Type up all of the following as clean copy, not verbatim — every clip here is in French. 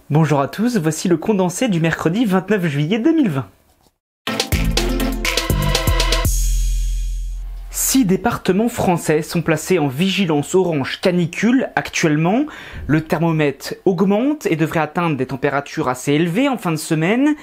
Bonjour à tous, voici le condensé du mercredi 29 juillet 2020. 6 départements français sont placés en vigilance orange canicule actuellement. Le thermomètre augmente et devrait atteindre des températures assez élevées en fin de semaine.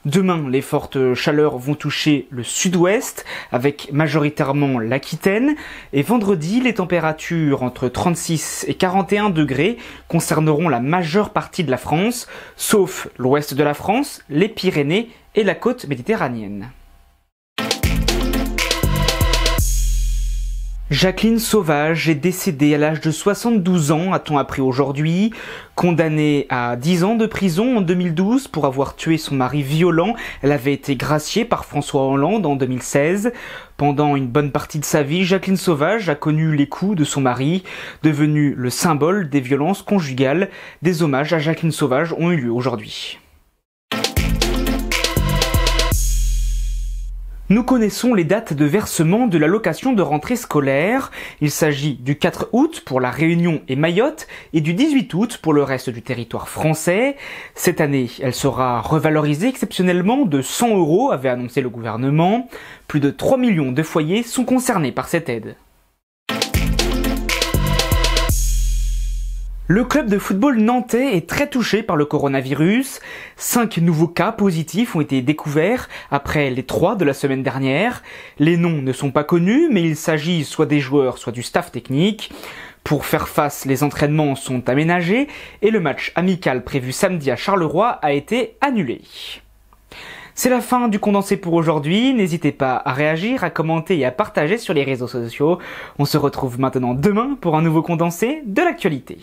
Demain, les fortes chaleurs vont toucher le sud-ouest, avec majoritairement l'Aquitaine. Et vendredi, les températures entre 36 et 41 degrés concerneront la majeure partie de la France, sauf l'ouest de la France, les Pyrénées et la côte méditerranéenne. Jacqueline Sauvage est décédée à l'âge de 72 ans, a-t-on appris aujourd'hui. Condamnée à 10 ans de prison en 2012 pour avoir tué son mari violent, elle avait été graciée par François Hollande en 2016. Pendant une bonne partie de sa vie, Jacqueline Sauvage a connu les coups de son mari, devenu le symbole des violences conjugales. Des hommages à Jacqueline Sauvage ont eu lieu aujourd'hui. Nous connaissons les dates de versement de l'allocation de rentrée scolaire. Il s'agit du 4 août pour la Réunion et Mayotte et du 18 août pour le reste du territoire français. Cette année, elle sera revalorisée exceptionnellement de 100 €, avait annoncé le gouvernement. Plus de 3 millions de foyers sont concernés par cette aide. Le club de football nantais est très touché par le coronavirus. 5 nouveaux cas positifs ont été découverts après les 3 de la semaine dernière. Les noms ne sont pas connus, mais il s'agit soit des joueurs, soit du staff technique. Pour faire face, les entraînements sont aménagés et le match amical prévu samedi à Charleroi a été annulé. C'est la fin du condensé pour aujourd'hui. N'hésitez pas à réagir, à commenter et à partager sur les réseaux sociaux. On se retrouve maintenant demain pour un nouveau condensé de l'actualité.